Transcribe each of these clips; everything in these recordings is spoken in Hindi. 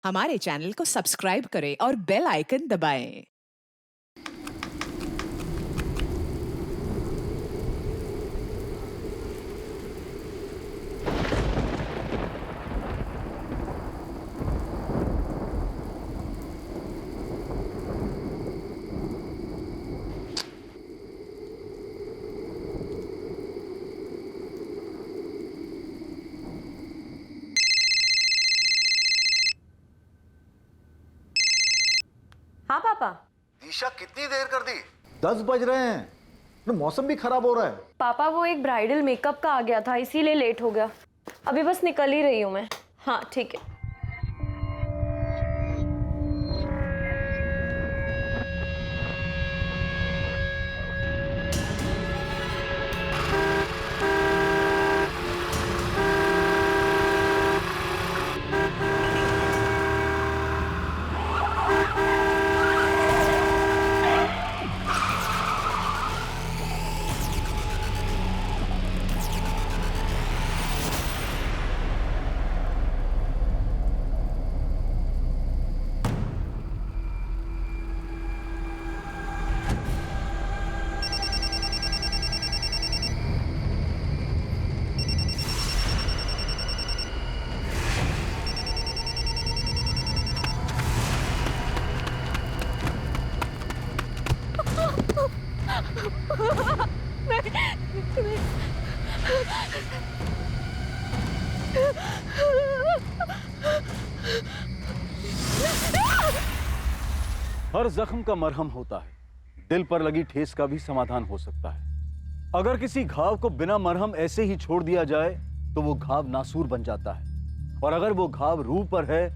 हमारे चैनल को सब्सक्राइब करें और बेल आइकन दबाएं। हाँ पापा। ईशा कितनी देर कर दी? 10 बज रहे हैं तो मौसम भी खराब हो रहा है। पापा वो एक ब्राइडल मेकअप का आ गया था इसीलिए लेट हो गया। अभी बस निकल ही रही हूँ मैं। हाँ ठीक है। हर जख्म का मरहम होता है, दिल पर लगी ठेस का भी समाधान हो सकता है। अगर किसी घाव को बिना मरहम ऐसे ही छोड़ दिया जाए तो वो घाव नासूर बन जाता है, और अगर वो घाव रूह पर है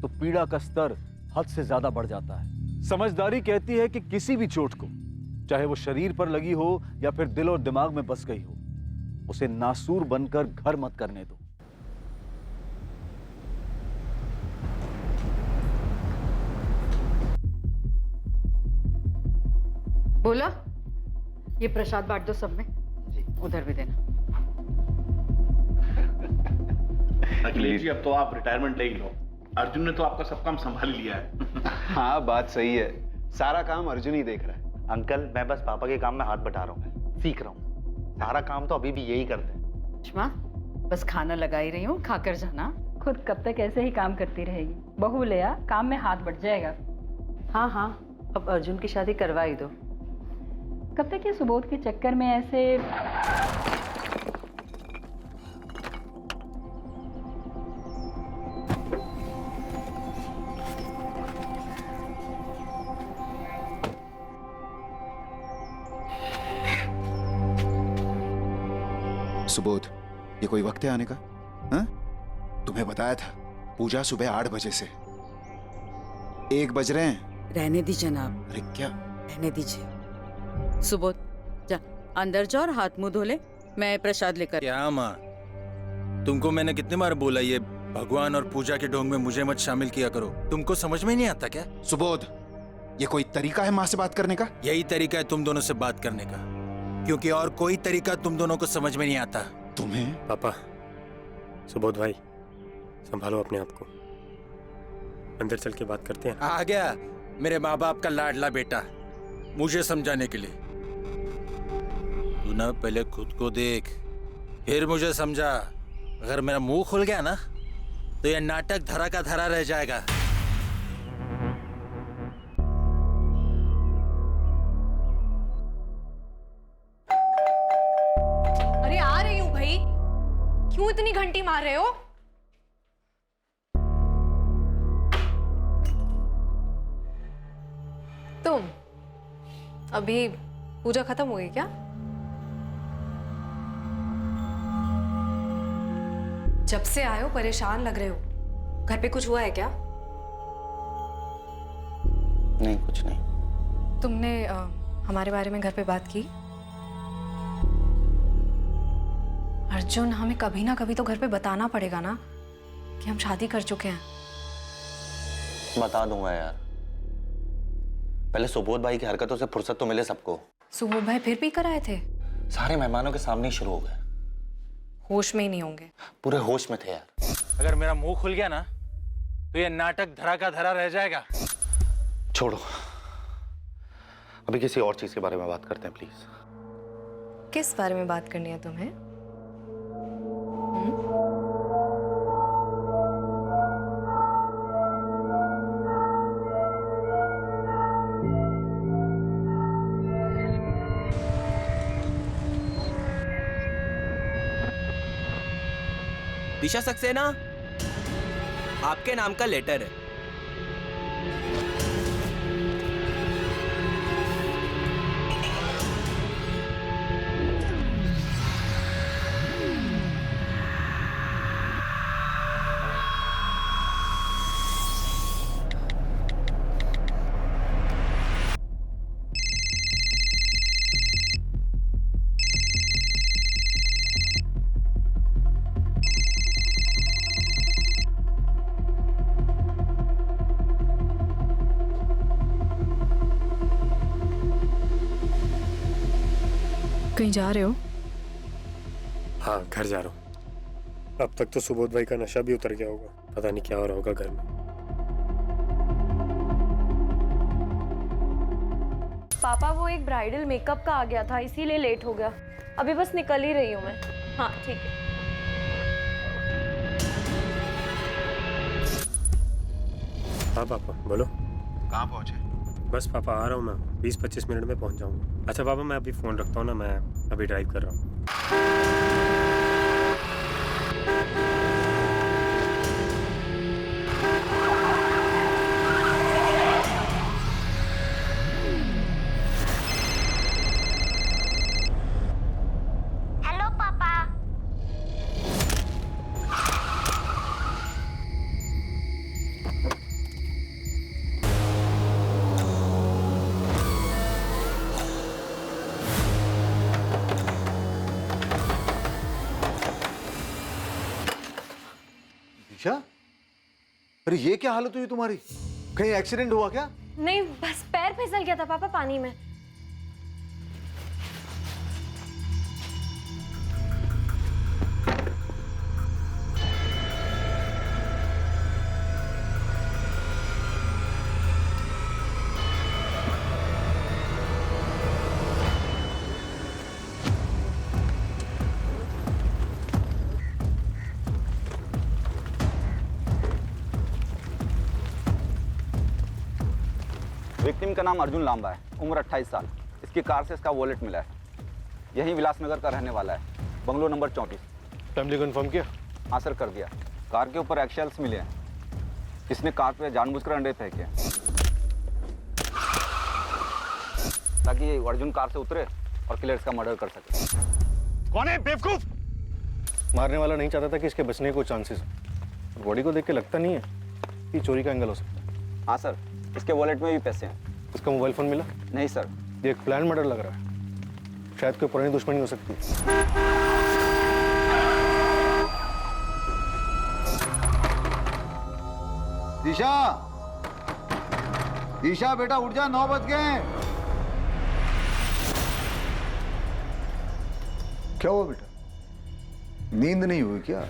तो पीड़ा का स्तर हद से ज्यादा बढ़ जाता है। समझदारी कहती है कि किसी भी चोट को, चाहे वो शरीर पर लगी हो या फिर दिल और दिमाग में बस गई हो, उसे नासूर बनकर घर मत करने दो। बोला ये प्रसाद बांट दो सब में। जी उधर भी देना। अखिलेश जी अब तो आप रिटायरमेंट ले ही लो। अर्जुन ने तो आपका सब काम संभाल लिया है। हाँ बात सही है, सारा काम अर्जुन ही देख रहा है। अंकल मैं बस पापा के काम में हाथ बटा रहा हूँ, सीख रहा हूँ। सारा काम तो अभी भी यही करते हैं। सुषमा बस खाना लगा ही रही हूँ, खाकर जाना। खुद कब तक ऐसे ही काम करती रहेगी? बहू ले आ, काम में हाथ बढ़ जाएगा। हाँ हाँ अब अर्जुन की शादी करवा ही दो। कब तक ये सुबोध के चक्कर में ऐसे? सुबोध, ये कोई वक्त है आने का? हाँ? तुम्हें बताया था पूजा सुबह 8 बजे से। 1 बज रहे हैं। रहने दी जनाब। अरे क्या? रहने दीजिए। सुबोध जा अंदर जाओ और हाथ मुंह धो ले, मैं प्रसाद लेकर। क्या माँ, तुमको मैंने कितनी बार बोला ये भगवान और पूजा के ढोंग में मुझे मत शामिल किया करो। तुमको समझ में नहीं आता क्या? सुबोध, ये कोई तरीका है माँ से बात करने का? यही तरीका है तुम दोनों से बात करने का, क्योंकि और कोई तरीका तुम दोनों को समझ में नहीं आता। तुम्हें? पापा, सुबोध भाई संभालो अपने आप को, अंदर चल के बात करते हैं। आ गया मेरे माँ बाप का लाडला बेटा मुझे समझाने के लिए। तू ना पहले खुद को देख फिर मुझे समझा। अगर मेरा मुंह खुल गया ना तो ये नाटक धरा का धरा रह जाएगा। अरे आ रही हूँ भाई, क्यों इतनी घंटी मार रहे हो? तुम अभी पूजा खत्म हो गई क्या? जब से आए हो परेशान लग रहे हो। घर पे कुछ हुआ है क्या? नहीं कुछ नहीं। तुमने हमारे बारे में घर पे बात की? अर्जुन हमें कभी ना कभी तो घर पे बताना पड़ेगा ना कि हम शादी कर चुके हैं। बता दूंगा यार, पहले सुबोध भाई की हरकतों से फुर्सत तो मिले सबको। सुबोध भाई फिर पी कर आए थे? सारे मेहमानों के सामने ही शुरू हो गए। होश में ही नहीं होंगे। पूरे होश में थे यार। अगर मेरा मुंह खुल गया ना तो ये नाटक धरा का धरा रह जाएगा। छोड़ो, अभी किसी और चीज के बारे में बात करते हैं प्लीज। किस बारे में बात करनी है तुम्हें? दिशा सक्सेना, आपके नाम का लेटर है। कहीं जा रहे हो? हाँ, घर जा रहा हूँ। अब तक तो सुबोध भाई का नशा भी उतर गया होगा, पता नहीं क्या हो रहा होगा घर में। पापा वो एक ब्राइडल मेकअप का आ गया था, इसीलिए लेट हो गया। अभी बस निकल ही रही हूँ मैं। हाँ ठीक है। हाँ पापा बोलो। कहाँ पहुंचे? बस पापा आ रहा हूँ मैं, 20-25 मिनट में पहुँच जाऊँगा। अच्छा पापा मैं अभी फ़ोन रखता हूँ ना, मैं अभी ड्राइव कर रहा हूँ। हेलो पापा। दिशा, अरे ये क्या हालत हुई तुम्हारी? कहीं एक्सीडेंट हुआ क्या? नहीं, बस पैर फिसल गया था पापा पानी में। विक्टिम का नाम अर्जुन लांबा है, उम्र 28 साल। इसकी कार से इसका वॉलेट मिला है। यही विलासनगर का रहने वाला है, बंगलो नंबर 34। फैमिली कंफर्म किया? हाँ सर, कर दिया। कार के ऊपर एक्शेल्स मिले हैं। इसने कार पे जानबूझकर अंडे फेंके ताकि अर्जुन कार से उतरे और किलर्स का मर्डर कर सके। कौन है बेवकूफ? मारने वाला नहीं चाहता था कि इसके बचने के कुछ चांसेस हो। बॉडी को देख के लगता नहीं है कि चोरी का एंगल हो सकता है। हाँ सर, इसके वॉलेट में भी पैसे हैं। इसका मोबाइल फोन मिला? नहीं सर। ये एक प्लान मर्डर लग रहा है, शायद कोई पुरानी दुश्मनी हो सकती है। दिशा, दिशा बेटा उठ जा, 9 बज गए हैं। क्या हुआ बेटा? नींद नहीं हुई क्या?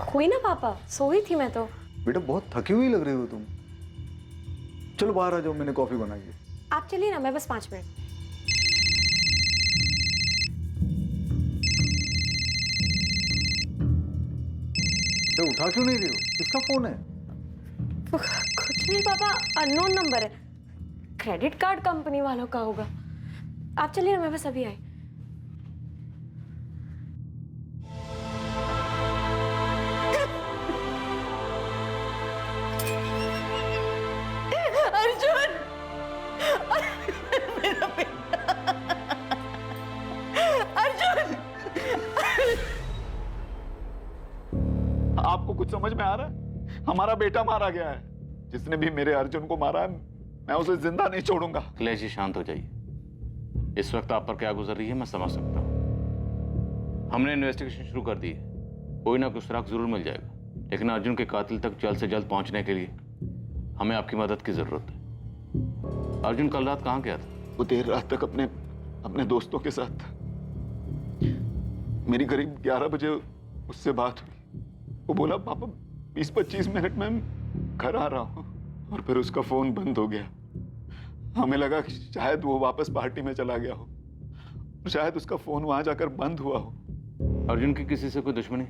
हुई ना पापा, सोई थी मैं तो। बेटा बहुत थकी हुई लग रही हो तुम। चलो बाहर आ जाओ, मैंने कॉफी बनाई है। आप चलिए ना, मैं बस 5 मिनट। तो उठा क्यों नहीं रही हो? किसका फोन है? कुछ नहीं पापा, अननोन नंबर है। क्रेडिट कार्ड कंपनी वालों का होगा। आप चलिए ना, मैं बस अभी आई। अर्जुन, मेरा बेटा अर्जुन। आपको कुछ समझ में आ रहा है? हमारा बेटा मारा गया है। जिसने भी मेरे अर्जुन को मारा है, मैं उसे जिंदा नहीं छोड़ूंगा। अखिलेश जी शांत हो जाइए। इस वक्त आप पर क्या गुजर रही है मैं समझ सकता हूँ। हमने इन्वेस्टिगेशन शुरू कर दी है, कोई ना कोई सुराग जरूर मिल जाएगा। लेकिन अर्जुन के कातिल तक जल्द से जल्द पहुंचने के लिए हमें आपकी मदद की जरूरत है। अर्जुन कल रात कहाँ गया था? वो देर रात तक अपने दोस्तों के साथ था। मेरी करीब 11 बजे उससे बात हुई। वो बोला पापा 20-25 मिनट में घर आ रहा हूँ और फिर उसका फोन बंद हो गया। हमें लगा कि शायद वो वापस पार्टी में चला गया हो, शायद उसका फोन वहां जाकर बंद हुआ हो। अर्जुन की किसी से कोई दुश्मनी?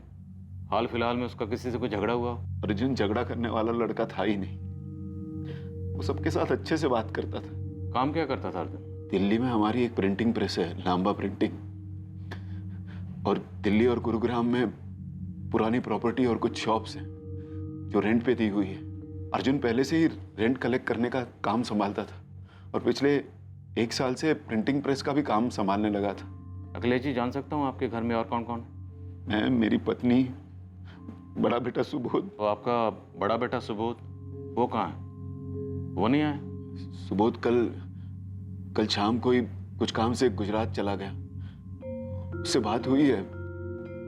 हाल फिलहाल में उसका किसी से कोई झगड़ा हुआ हो? अर्जुन झगड़ा करने वाला लड़का था ही नहीं। वो सबके साथ अच्छे से बात करता था। काम क्या करता था अर्जुन? दिल्ली में हमारी एक प्रिंटिंग प्रेस है, लांबा प्रिंटिंग, और दिल्ली और गुरुग्राम में पुरानी प्रॉपर्टी और कुछ शॉप्स हैं जो रेंट पे दी हुई है। अर्जुन पहले से ही रेंट कलेक्ट करने का काम संभालता था और पिछले 1 साल से प्रिंटिंग प्रेस का भी काम संभालने लगा था। अखिलेश जी, जान सकता हूँ आपके घर में और कौन कौन है? मैं, मेरी पत्नी, बड़ा बेटा सुबोध। तो आपका बड़ा बेटा सुबोध, वो कहाँ है? वो नहीं आया? सुबोध कल शाम को ही कुछ काम से गुजरात चला गया। उससे बात हुई है,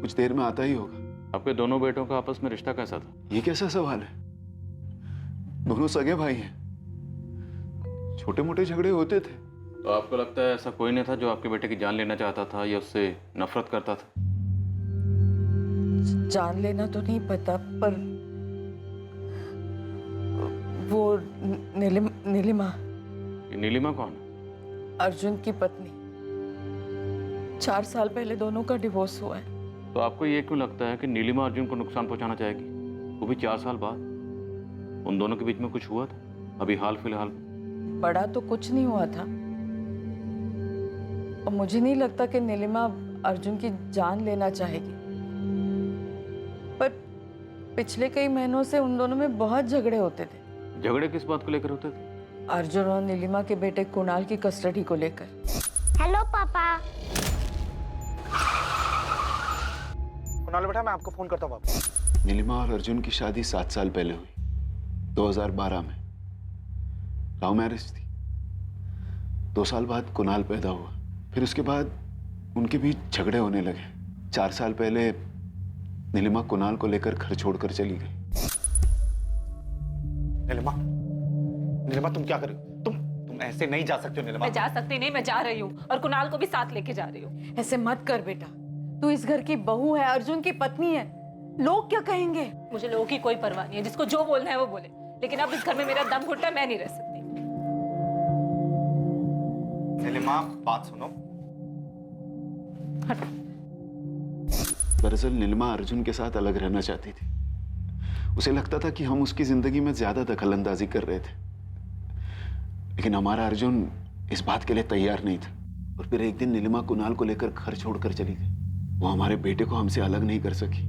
कुछ देर में आता ही होगा। आपके दोनों बेटों का आपस में रिश्ता कैसा था? ये कैसा सवाल है? दोनों सगे भाई हैं, छोटे मोटे झगड़े होते थे। तो आपको लगता है ऐसा कोई नहीं था जो आपके बेटे की जान लेना चाहता था या उससे नफरत करता था? जान लेना तो नहीं पता, पर वो नीलिमा। ये नीलिमा कौन है? अर्जुन की पत्नी। 4 साल पहले दोनों का डिवोर्स हुआ है। तो आपको ये क्यों लगता है कि नीलिमा अर्जुन को नुकसान पहुंचाना चाहेगी, वो भी 4 साल बाद? उन दोनों के बीच में कुछ हुआ था अभी हाल फिलहाल? बड़ा तो कुछ नहीं हुआ था, और मुझे नहीं लगता कि नीलिमा अर्जुन की जान लेना चाहेगी। पर पिछले कई महीनों से उन दोनों में बहुत झगड़े होते थे। झगड़े किस बात को लेकर होते थे? अर्जुन और नीलिमा के बेटे कुणाल की कस्टडी को लेकर। हेलो पापा। कुणाल बेटा, मैं आपको फोन करता हूँ वापस। नीलिमा और अर्जुन की शादी 7 साल पहले हुई, 2012 में। लव मैरिज थी। 2 साल बाद कुणाल पैदा हुआ, फिर उसके बाद उनके बीच झगड़े होने लगे। 4 साल पहले नीलिमा कुणाल को लेकर घर छोड़कर चली गई। नीलिमा तुम क्या कर रही हो? तुम ऐसे नहीं जा सकते हो नीलिमा। मैं जा सकती नहीं, मैं जा रही हूँ और कुणाल को भी साथ लेके जा रही हूँ। ऐसे मत कर बेटा, तू इस घर की बहू है, अर्जुन की पत्नी है। लोग क्या कहेंगे? मुझे लोगों की कोई परवाह नहीं है, जिसको जो बोलना है वो बोले, लेकिन अब इस घर में मेरा दम घुटता है, मैं नहीं रह सकती। नीलिमा, बात सुनो। दरअसल नीलिमा अर्जुन के साथ अलग रहना चाहती थी। उसे लगता था कि हम उसकी जिंदगी में ज्यादा दखलंदाजी कर रहे थे, लेकिन हमारा अर्जुन इस बात के लिए तैयार नहीं था। और फिर एक दिन नीलिमा कुणाल को लेकर घर छोड़कर चली गई। वो हमारे बेटे को हमसे अलग नहीं कर सकी,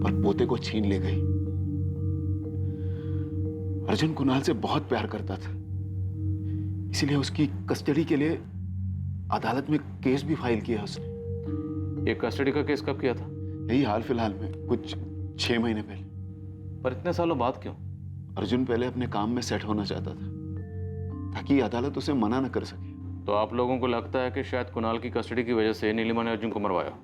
पर पोते को छीन ले गई। अर्जुन कुणाल से बहुत प्यार करता था, इसीलिए उसकी कस्टडी के लिए अदालत में केस भी फाइल किया उसने। ये कस्टडी का केस कब किया था? यही हाल फिलहाल में, कुछ 6 महीने पहले। पर इतने सालों बाद क्यों? अर्जुन पहले अपने काम में सेट होना चाहता था, ताकि अदालत उसे मना न कर सके। तो आप लोगों को लगता है कि शायद कुणाल की कस्टडी की वजह से नीलिमा ने अर्जुन को मरवाया?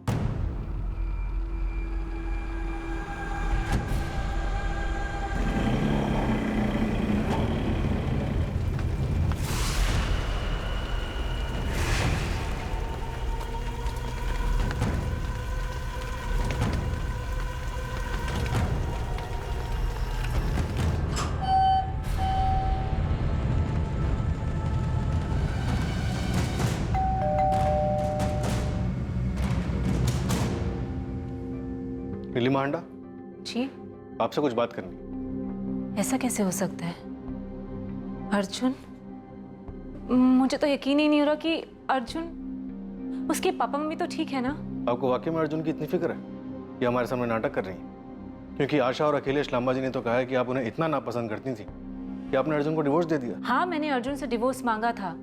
नीलिमा अंडा जी, आपसे कुछ बात करनी। ऐसा कैसे हो सकता है? अर्जुन, मुझे तो यकीन ही नहीं हो रहा कि अर्जुन, उसके पापा मम्मी तो ठीक है ना? आपको वाकई में अर्जुन की इतनी फिक्र है कि हमारे सामने नाटक कर रही हैं? क्योंकि आशा और अखिलेश लांबा जी ने तो कहा है कि आप उन्हें इतना नापसंद करती थी कि आपने अर्जुन को डिवोर्स दे दिया। हाँ, मैंने अर्जुन से डिवोर्स मांगा था,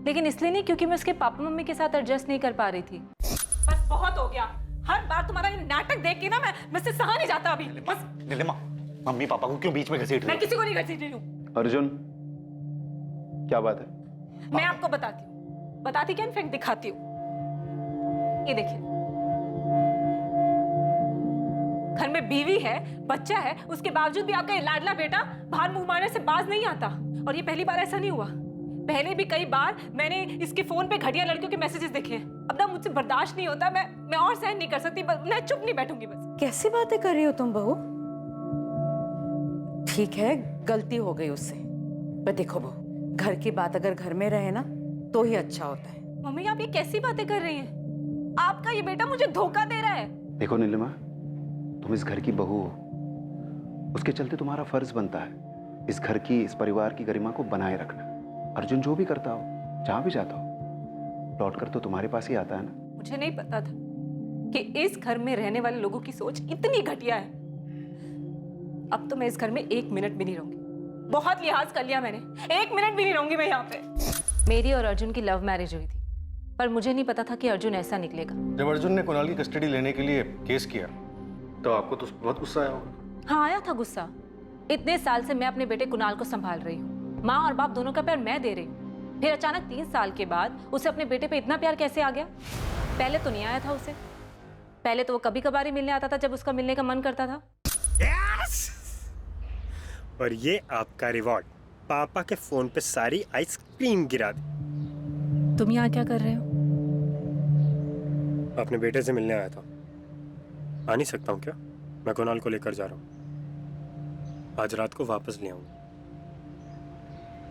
लेकिन इसलिए नहीं क्योंकि मैं उसके पापा मम्मी के साथ एडजस्ट नहीं कर पा रही थी। बस बहुत हो गया, हर बार तुम्हारा ये नाटक देख के ना मैं से सहा नहीं जाता अभी। बस नीलिमा, मम्मी पापा को क्यों बीच में घसीट रही हो? मैं किसी को नहीं घसीट रही हूँ। अर्जुन, क्या बात है? मैं आपको बताती क्या, इनफैक्ट दिखाती हूँ। ये देखिए, घर में बीवी है, बच्चा है, उसके बावजूद भी आपका ये लाडला बेटा बाहर मुंह मारने से बाज नहीं आता। और ये पहली बार ऐसा नहीं हुआ, पहले भी कई बार मैंने इसके फोन पे घटिया लड़कियों के मैसेजेस देखे। अब ना मुझसे बर्दाश्त नहीं होता, मैं और सहन नहीं कर सकती, मैं चुप नहीं बैठूंगी बस। कैसी बातें कर रही हो तुम बहू? ठीक है, गलती हो गई उससे, पर देखो वो घर की बात अगर घर में रहे ना तो ही अच्छा होता है। मम्मी आप ये कैसी बातें कर रही हैं? आपका ये बेटा मुझे धोखा दे रहा है। देखो नीलिमा, तुम इस घर की बहू हो, उसके चलते तुम्हारा फर्ज बनता है इस घर की, इस परिवार की गरिमा को बनाए रखना। अर्जुन जो भी करता हो, जहां भी जाता हो, लौट कर तो तुम्हारे पास ही आता है ना। मुझे नहीं पता था कि इस घर में रहने वाले लोगों की सोच इतनी घटिया है। अब तो मैं इस घर में 1 मिनट भी नहीं रहूंगी। बहुत लिहाज कर लिया मैंने, 1 मिनट भी नहीं रहूंगी मैं यहाँ पे। मेरी और अर्जुन की लव मैरिज हुई थी, पर मुझे नहीं पता था कि अर्जुन ऐसा निकलेगा। जब अर्जुन ने कुणाल की कस्टडी लेने के लिए केस किया तो आपको तो बहुत गुस्सा आया होगा। हाँ आया था गुस्सा। इतने साल से मैं अपने बेटे कुणाल को संभाल रही हूँ, माँ और बाप दोनों का प्यार मैं दे रही हूँ, फिर अचानक 3 साल के बाद उसे अपने बेटे पे इतना प्यार कैसे आ गया? पहले तो नहीं आया था उसे, पहले तो वो कभी कभार ही मिलने आता था जब उसका मिलने का मन करता था। और ये आपका रिवॉर्ड, पापा के फोन पे सारी आइसक्रीम गिरा दी। तुम यहाँ क्या कर रहे हो? अपने बेटे से मिलने आया था। आ नहीं सकता हूँ क्या? मैं कुणाल को लेकर जा रहा हूँ, आज रात को वापस ले आऊंगा।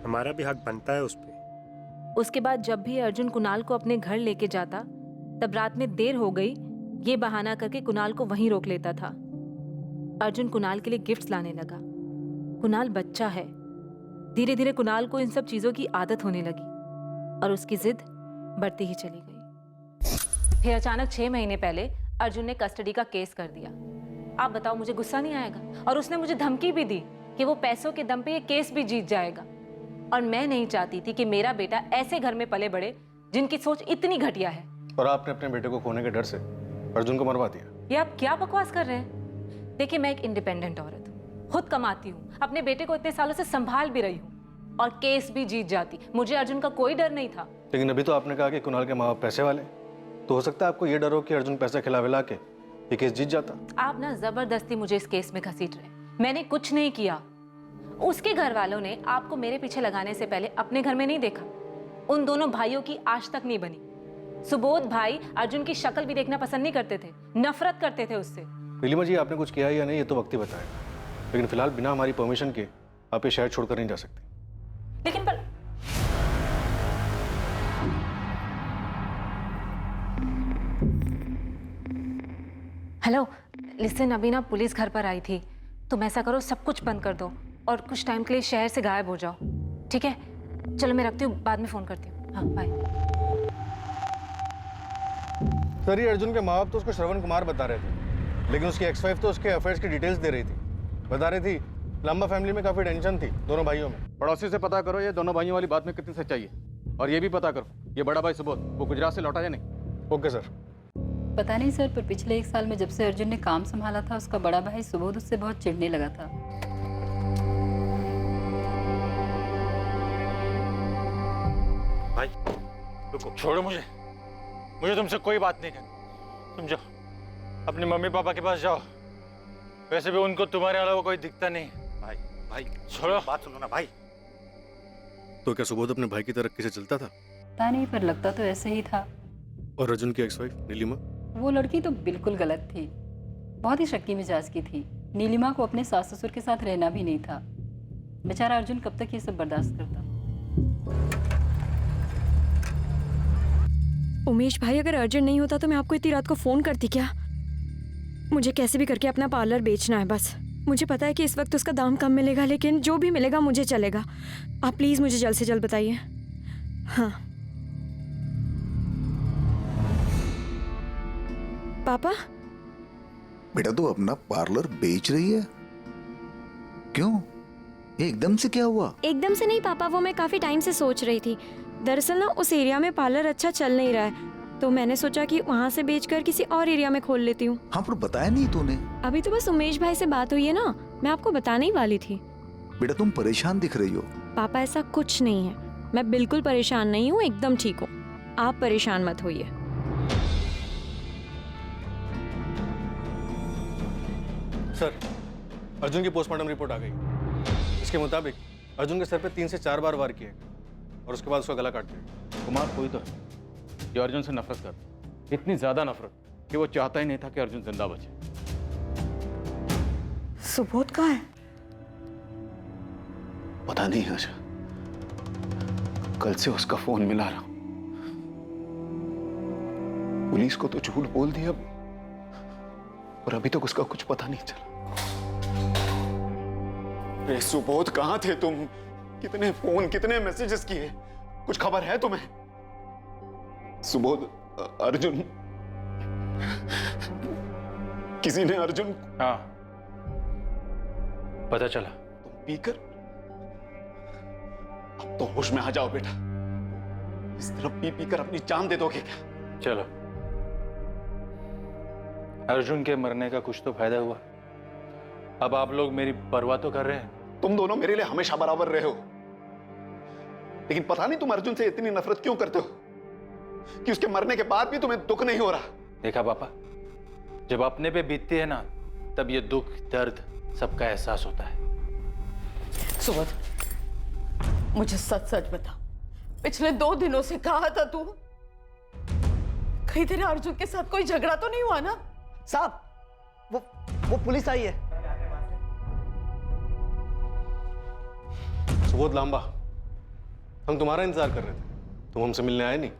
हमारा भी हक बनता है उस पे। उसके बाद जब भी अर्जुन कुणाल को अपने घर लेके जाता, तब रात में देर हो गई ये बहाना करके कुणाल को वहीं रोक लेता था। अर्जुन कुणाल के लिए गिफ्ट्स लाने लगा। कुणाल बच्चा है, धीरे धीरे कुणाल को इन सब चीजों की आदत होने लगी और उसकी जिद बढ़ती ही चली गई। फिर अचानक 6 महीने पहले अर्जुन ने कस्टडी का केस कर दिया। आप बताओ मुझे गुस्सा नहीं आएगा? और उसने मुझे धमकी भी दी कि वो पैसों के दम पे ये केस भी जीत जाएगा। और मैं नहीं चाहती थी कि मेरा बेटा ऐसे घर में पले बड़े जिनकी सोच इतनी घटिया है। और आपने अपने बेटे को खोने के डर से अर्जुन को मरवा दिया। ये आप क्या बकवास कर रहे हैं? देखिए मैं एक इंडिपेंडेंट औरत हूँ, खुद कमाती हूँ, अपने बेटे को इतने सालों से संभाल भी रही हूँ और केस भी जीत जाती। मुझे अर्जुन का कोई डर नहीं था। लेकिन अभी तो आपने कहा कि कुणाल के माँ बाप पैसे वाले, तो हो सकता है आपको ये डर हो कि अर्जुन पैसा खिला के ये केस जीत जाता। आप ना जबरदस्ती मुझे इस केस में घसीट रहे हैं। मैंने कुछ नहीं किया। उसके घर वालों ने आपको मेरे पीछे लगाने से पहले अपने घर में नहीं देखा। उन दोनों भाइयों की आज तक नहीं बनी। सुबोध भाई अर्जुन की शक्ल भी देखना पसंद नहीं करते थे, नफरत करते थे उससे। नीलिमा जी, आपने कुछ किया या नहीं ये तो वक्त ही बताएगा, लेकिन फिलहाल बिना हमारी परमिशन के आप ये शहर छोड़कर नहीं जा सकते। लेकिन पर हेलो लिसन, अभी ना पुलिस घर पर आई थी। तुम ऐसा करो, सब कुछ बंद कर दो और कुछ टाइम के लिए शहर से गायब हो जाओ, ठीक है? चलो मैं रखती हूँ, बाद में फोन करती हूँ। हाँ बाय। सर, ये अर्जुन के माँ बाप तो उसको श्रवण कुमार बता रहे थे, लेकिन उसकी एक्स वाइफ तो उसके अफेयर्स की डिटेल्स दे रही थी। बता रही थी लंबा फैमिली में काफी टेंशन थी दोनों भाइयों में। पड़ोसी से पता करो ये दोनों भाइयों वाली बात में कितनी सच्चाई है, और ये भी पता करो ये बड़ा भाई सुबोध वो गुजरात से लौटा या नहीं। Okay sir. पता नहीं सर, पर पिछले 1 साल में जब से अर्जुन ने काम संभाला था, उसका बड़ा भाई सुबोध उससे बहुत चिढ़ने लगा था। भाई रुको, छोड़ो मुझे तुमसे कोई बात नहीं करनी। तुम जाओ अपने मम्मी पापा के पास जाओ, वैसे भी उनको तुम्हारे अलावा कोई दिखता नहीं। भाई छोड़ो, बात सुनो ना भाई। तो क्या सुबोध अपने भाई की तरक्की से चलता था? पता नहीं, पर लगता तो ऐसे ही था। और अर्जुन की एक्स वाइफ नीलिमा? वो लड़की तो बिल्कुल गलत थी, बहुत ही शक्की मिजाज की थी। नीलिमा को अपने सास ससुर के साथ रहना भी नहीं था। बेचारा अर्जुन कब तक ये सब बर्दाश्त करता। उमेश भाई, अगर अर्जेंट नहीं होता तो मैं आपको इतनी रात को फोन करती क्या? मुझे कैसे भी करके अपना पार्लर बेचना है बस। मुझे पता है कि इस वक्त उसका दाम कम मिलेगा, लेकिन जो भी मिलेगा मुझे चलेगा। आप प्लीज मुझे जल्द से जल्द बताइए। हाँ पापा। बेटा तू अपना पार्लर बेच रही है? क्यों, ये एकदम से क्या हुआ? एकदम से नहीं पापा, वो मैं काफी टाइम से सोच रही थी। दरअसल ना उस एरिया में पार्लर अच्छा चल नहीं रहा है, तो मैंने सोचा कि वहाँ से बेचकर किसी और एरिया में खोल लेती हूँ। हाँ, पर बताया नहीं तूने। अभी तो बस उमेश भाई से बात हुई है ना, मैं आपको बताने ही वाली थी। बेटा तुम परेशान दिख रही हो। पापा ऐसा कुछ नहीं है, मैं बिल्कुल परेशान नहीं हूँ, एकदम ठीक हूँ। आप परेशान मत होइए। सर, अर्जुन की पोस्टमार्टम रिपोर्ट आ गई। इसके मुताबिक अर्जुन के सर पे 3 से 4 बार वार किए और उसके बाद उसका गला काट दिया। कुमार कोई तो है जो अर्जुन से नफरत करता, इतनी ज्यादा नफरत कि वो चाहता ही नहीं था कि अर्जुन जिंदा बचे। सुबोध कहाँ है? पता नहीं आशा, कल से उसका फोन मिला रहा हूं। पुलिस को तो झूठ बोल दिया और अभी तक उसका कुछ पता नहीं चला। अरे सुबोध, कहां थे तुम? कितने फोन, कितने मैसेजेस किए? कुछ खबर है तुम्हें? सुबोध, अर्जुन, किसी ने अर्जुन? हाँ, पता चला। तुम पीकर? अब तो होश में आ जाओ बेटा। इस तरह पी पी कर अपनी जान दे दोगे क्या? चलो, अर्जुन के मरने का कुछ तो फायदा हुआ। अब आप लोग मेरी परवाह तो कर रहे हैं। तुम दोनों मेरे लिए हमेशा बराबर रहे हो, लेकिन पता नहीं तुम अर्जुन से इतनी नफरत क्यों करते हो कि उसके मरने के बाद भी तुम्हें दुख नहीं हो रहा। देखा पापा, जब अपने पे बीतती है ना, तब ये दुख दर्द सबका एहसास होता है। सुबोध, मुझे सच सच बता, पिछले 2 दिनों से कहा था तू? कहीं तेरे अर्जुन के साथ कोई झगड़ा तो नहीं हुआ ना? साहब, वो पुलिस आई है। सुबोध लांबा, हम तुम्हारा इंतजार कर रहे थे। तुम हमसे मिलने आए नहीं,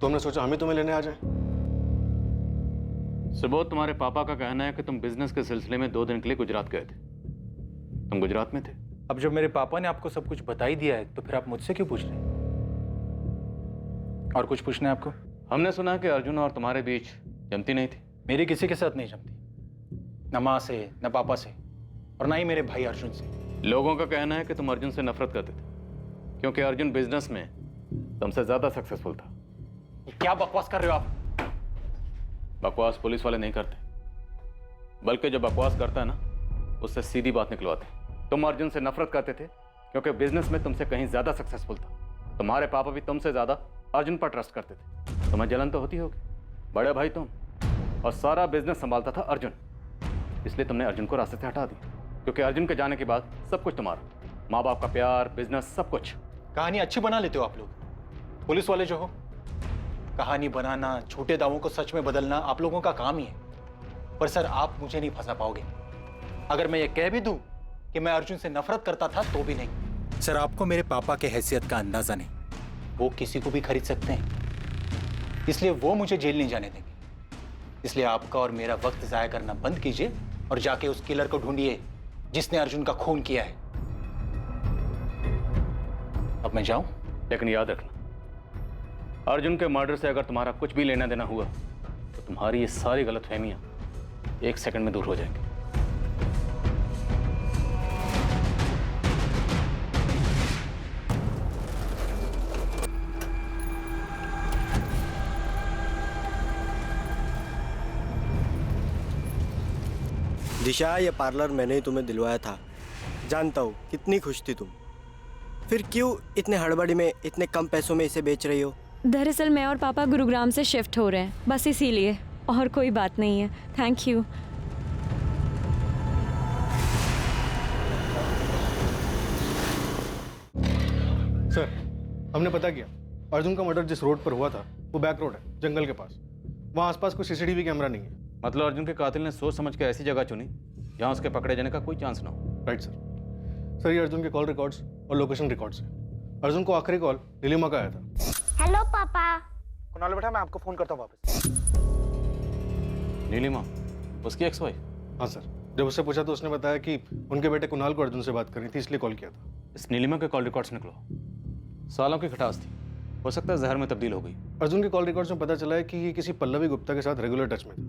तो हमने सोचा हम ही तुम्हें लेने आ जाएं। सुबोध, तुम्हारे पापा का कहना है कि तुम बिजनेस के सिलसिले में 2 दिन के लिए गुजरात गए थे। तुम गुजरात में थे? अब जब मेरे पापा ने आपको सब कुछ बता ही दिया है, तो फिर आप मुझसे क्यों पूछ रहे हैं? और कुछ पूछना है आपको? हमने सुना कि अर्जुन और तुम्हारे बीच जमती नहीं थी। मेरी किसी के साथ नहीं जमती, न माँ से, न पापा से, और ना ही मेरे भाई अर्जुन से। लोगों का कहना है कि तुम अर्जुन से नफरत करते थे, क्योंकि अर्जुन बिजनेस में तुमसे ज्यादा सक्सेसफुल था। क्या बकवास कर रहे हो आप? बकवास पुलिस वाले नहीं करते, बल्कि जो बकवास करता है ना, उससे सीधी बात निकलवाते। तुम अर्जुन से नफरत करते थे क्योंकि बिजनेस में तुमसे कहीं ज्यादा सक्सेसफुल था। तुम्हारे पापा भी तुमसे ज्यादा अर्जुन पर ट्रस्ट करते थे। तुम्हें जलन तो होती होगी, बड़े भाई तुम, और सारा बिजनेस संभालता था अर्जुन। इसलिए तुमने अर्जुन को रास्ते से हटा दिया, क्योंकि अर्जुन के जाने के बाद सब कुछ तुम्हारा, माँ बाप का प्यार, बिजनेस, सब कुछ। कहानी अच्छी बना लेते हो आप लोग, पुलिस वाले जो हो। कहानी बनाना, छोटे दावों को सच में बदलना आप लोगों का काम ही है। पर सर, आप मुझे नहीं फंसा पाओगे। अगर मैं ये कह भी दूं कि मैं अर्जुन से नफरत करता था, तो भी नहीं। सर, आपको मेरे पापा के हैसियत का अंदाजा नहीं। वो किसी को भी खरीद सकते हैं, इसलिए वो मुझे जेल नहीं जाने देंगे। इसलिए आपका और मेरा वक्त जाया करना बंद कीजिए और जाके उस किलर को ढूंढिए जिसने अर्जुन का खून किया है। अब मैं जाऊं? लेकिन याद रखना, अर्जुन के मर्डर से अगर तुम्हारा कुछ भी लेना देना हुआ, तो तुम्हारी ये सारी गलतफहमियां 1 सेकंड में दूर हो जाएंगी। दिशा, ये पार्लर मैंने ही तुम्हें दिलवाया था। जानता हूँ कितनी खुश थी तुम। फिर क्यों इतने हड़बड़ी में, इतने कम पैसों में इसे बेच रही हो? दरअसल मैं और पापा गुरुग्राम से शिफ्ट हो रहे हैं, बस इसीलिए, और कोई बात नहीं है। Thank you. सर, हमने पता किया, अर्जुन का मर्डर जिस रोड पर हुआ था वो बैक रोड है, जंगल के पास। वहाँ आसपास कोई सीसीटीवी कैमरा नहीं है। मतलब अर्जुन के कातिल ने सोच समझ के ऐसी जगह चुनी जहां उसके पकड़े जाने का कोई चांस ना हो। Right sir. सर, ये अर्जुन के कॉल रिकॉर्ड्स और लोकेशन रिकॉर्ड्स हैं। अर्जुन को आखिरी कॉल नीलिमा का आया था। हेलो पापा। कुणाल बेटा, मैं आपको फोन करता हूँ वापस। नीलिमा, उसकी एक्स वाइफ? हाँ सर, जब उससे पूछा तो उसने बताया कि उनके बेटे कुणाल को अर्जुन से बात करनी थी, इसलिए कॉल किया था। इस नीलिमा के कॉल रिकॉर्ड्स निकलो। सालों की खटास थी, हो सकता है जहर में तब्दील हो गई। अर्जुन के कॉल रिकॉर्ड्स में पता चला है कि ये किसी पल्लवी गुप्ता के साथ रेगुलर टच में था।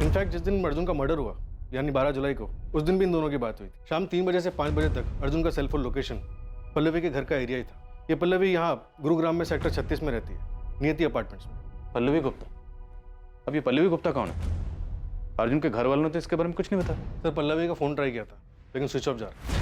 इनफैक्ट जिस दिन अर्जुन का मर्डर हुआ, यानी 12 जुलाई को, उस दिन भी इन दोनों की बात हुई थी। शाम 3 बजे से 5 बजे तक अर्जुन का सेलफोन लोकेशन पल्लवी के घर का एरिया ही था। ये पल्लवी यहाँ गुरुग्राम में सेक्टर 36 में रहती है, नियति अपार्टमेंट्स में। पल्लवी गुप्ता? अब ये पल्लवी गुप्ता कौन है? अर्जुन के घर वालों ने तो इसके बारे में कुछ नहीं बताया। सर, पल्लवी का फोन ट्राई किया था, लेकिन स्विच ऑफ जा रहा है।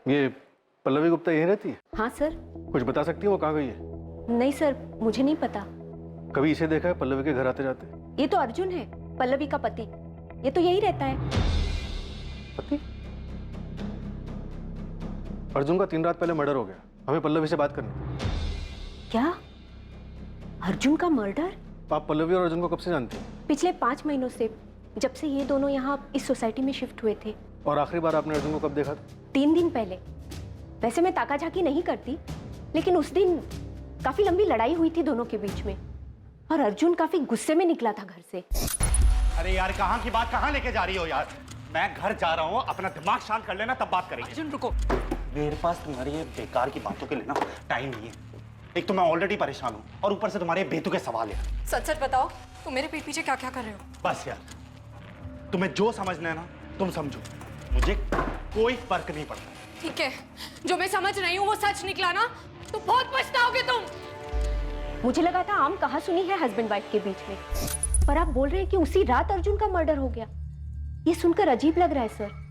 ये पल्लवी गुप्ता यहीं रहती है? हाँ सर। कुछ बता सकती है वो कहाँ गई है? नहीं सर, मुझे नहीं पता। कभी इसे देखा है पल्लवी के घर आते जाते? ये तो अर्जुन है, पल्लवी का पति। ये तो यही रहता है। पति? अर्जुन का 3 रात पहले मर्डर हो गया। हमें पल्लवी से बात करनी थी। क्या? अर्जुन का मर्डर? आप पल्लवी और अर्जुन को कब से जानती हैं? पिछले 5 महीनों से, जब से ये दोनों यहाँ इस सोसाइटी में शिफ्ट हुए थे। और आखिरी बार आपने अर्जुन को कब देखा था? 3 दिन पहले। वैसे मैं ताका झाकी नहीं करती, लेकिन उस दिन काफी लंबी लड़ाई हुई थी दोनों के बीच में, और अर्जुन काफी गुस्से में निकला था घर से। अरे यार, कहाँ की बात कहाँ लेके जा रही हो यार? मैं घर जा रहा हूँ, अपना दिमाग शांत कर लेना, तब बात करेंगे। अर्जुन रुको। मेरे पास तुम्हारी ये बेकार की बातों के लिए ना टाइम नहीं है। एक तो मैं ऑलरेडी परेशान हूँ और ऊपर से तुम्हारे बेतुके सवाल है। सच सच बताओ, तुम मेरे पीठ पीछे क्या क्या कर रहे हो? बस यार, तुम्हें जो समझना है ना तुम समझो, मुझे कोई फर्क नहीं पड़ता। ठीक है, जो मैं समझ रही हूँ वो सच निकला ना, तो बहुत पछताओगे तुम। मुझे लगा था आम कहा सुनी है हस्बैंड वाइफ के बीच में, पर आप बोल रहे हैं कि उसी रात अर्जुन का मर्डर हो गया। ये सुनकर अजीब लग रहा है सर।